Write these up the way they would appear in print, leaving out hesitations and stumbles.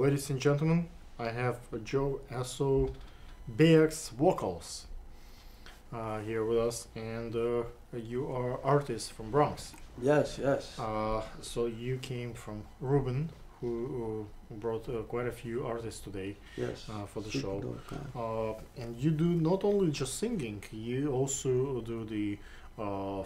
Ladies and gentlemen, I have Joe Asso BX Vocals here with us, and you are artist from Bronx. Yes, yes. So you came from Ruben, who brought quite a few artists today Yes. for the Super show. dope, man. And you do not only just singing, you also do the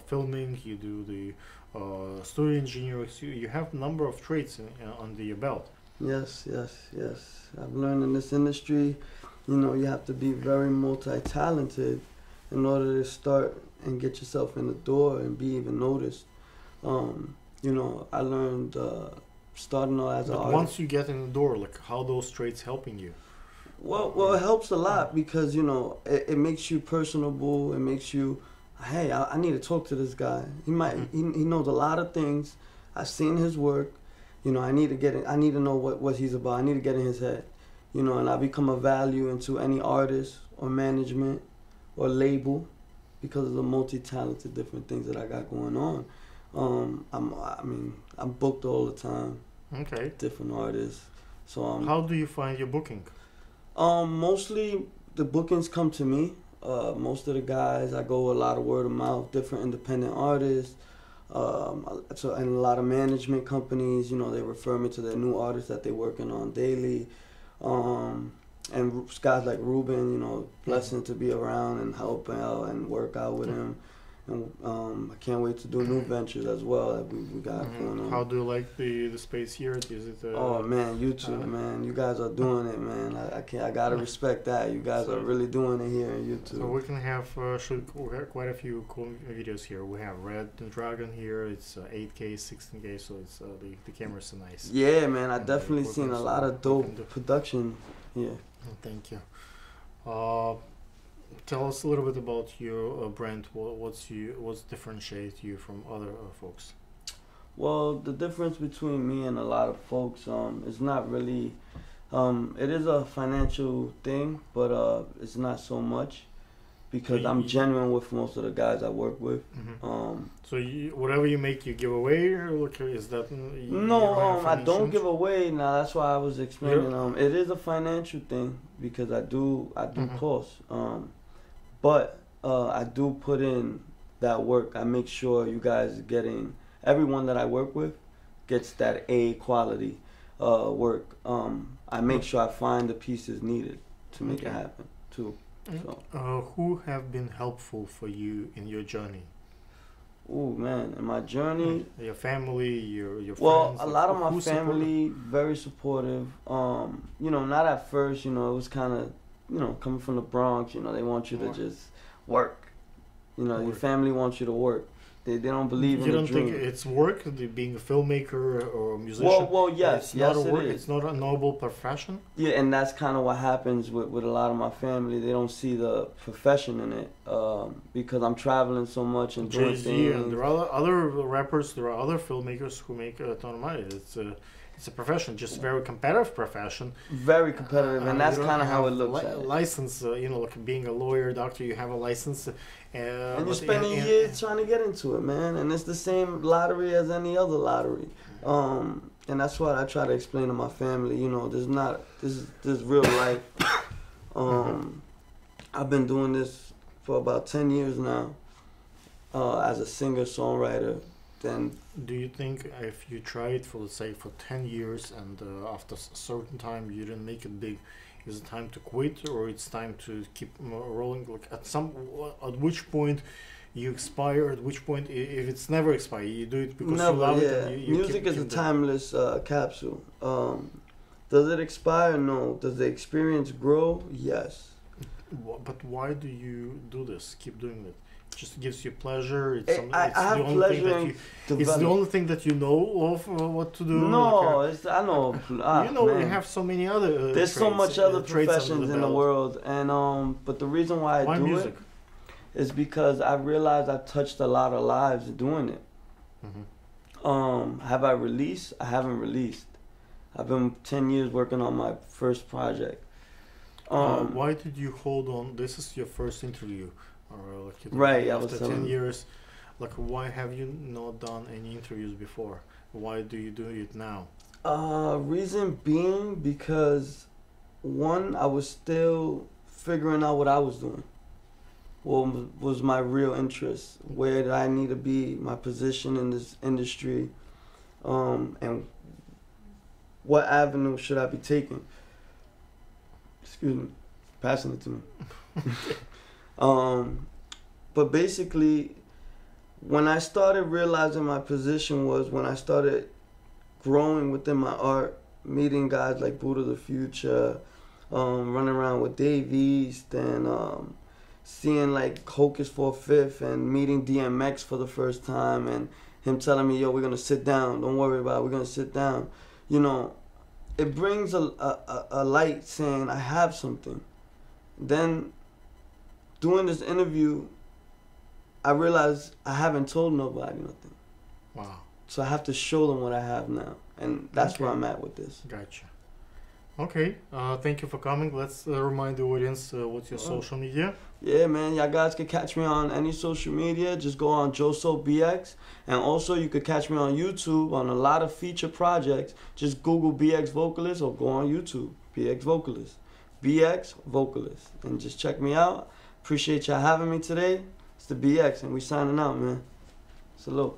filming, you do the studio engineering. You have a number of traits under your belt. Yes, yes, yes. I've learned in this industry, you have to be very multi-talented in order to start and get yourself in the door and be even noticed. I learned starting out as an But artist. once you get in the door, like how those traits helping you? Well, it helps a lot because it makes you personable. It makes you, hey, I need to talk to this guy. He knows a lot of things. I've seen his work. I need to get in. I need to know what he's about. I need to get in his head. And I become a value into any artist or management or label because of the multi-talented different things that I got going on. I'm booked all the time. Okay. Different artists. So how do you find your booking? Mostly the bookings come to me. Most of the guys, I go a lot of word of mouth, different independent artists, and a lot of management companies, they refer me to their new artists that they're working on daily. And guys like Ruben, blessing to be around and help out and work out with him. And I can't wait to do new ventures as well that we got going on. How do you like the space here? Is it? Oh man, YouTube, man, you guys are doing it, man. I gotta respect that. You guys are really doing it here on YouTube. So we can have shoot quite a few cool videos here. We have Red Dragon here. It's 8K, 16K, so it's the cameras are nice. Yeah, man, I definitely seen a lot of dope production here. Thank you. Tell us a little bit about your brand. What's differentiate you from other folks? Well, the difference between me and a lot of folks is not really. It is a financial thing, but it's not so much because I'm genuine with most of the guys I work with. So whatever you make, you give away, or is that? No, I don't give away. Now that's why I was explaining. It is a financial thing because I do cost. But I do put in that work. I make sure you guys are getting, everyone that I work with gets that A quality work. I make sure I find the pieces needed to make it happen too. So. Who have been helpful for you in your journey? Oh man, in my journey. Your family, your friends. Well, a lot of my family very supportive. Not at first. It was kind of. Coming from the Bronx, they want you to just work. Your family wants you to work. They don't believe in the dream. You don't think it's work, being a filmmaker or a musician? Well, yes, it is. It's not a noble profession? Yeah, and that's kind of what happens with a lot of my family. They don't see the profession in it because I'm traveling so much and doing things. And there are other rappers, there are other filmmakers who make a ton of money. It's a profession, just very competitive profession. Very competitive, and that's kind of how it looks. License, like being a lawyer, doctor, you have a license. And you're spending years trying to get into it, man. And it's the same lottery as any other lottery. And that's what I try to explain to my family. This is real life. I've been doing this for about 10 years now as a singer-songwriter. Then do you think if you try it for, let's say, for 10 years and after a certain time you didn't make it big, is it time to quit or it's time to keep rolling? Like at which point you expire? At which point, if it's never expire, you do it because you love it. And you Music is a timeless capsule. Does it expire? No. Does the experience grow? Yes. But why do you do this? Keep doing it. Just gives you pleasure. I have pleasure in it's the only thing that you know of what to do. No, I know. You have so many other. There's so much other professions in the world, and but the reason why I do music? It is because I realized I touched a lot of lives doing it. Have I released? I haven't released. I've been 10 years working on my first project. Why did you hold on? This is your first interview. Right, after 10 years, why have you not done any interviews before? Why do you do it now? Reason being because one, I was still figuring out what I was doing. What was my real interest? Where did I need to be? My position in this industry, and what avenue should I be taking? Excuse me, passing it to me. But basically, when I started realizing my position was when I started growing within my art, meeting guys like Buddha the Future, running around with Dave East, and seeing like Hocus for a Fifth, and meeting DMX for the first time, and him telling me, "Yo, we're gonna sit down. Don't worry about it. We're gonna sit down." You know, it brings a light saying I have something. Then doing this interview, I realized I haven't told nobody nothing. Wow. So I have to show them what I have now. And that's where I'm at with this. Gotcha. Okay. Thank you for coming. Let's remind the audience what's your social media. Yeah, man. Y'all guys can catch me on any social media. Just go on JosoBX. And also you could catch me on YouTube on a lot of feature projects. Just Google BX Vocalist or go on YouTube. BX Vocalist. BX Vocalist. And just check me out. Appreciate y'all having me today. It's the BX and we signing out, man. Salute.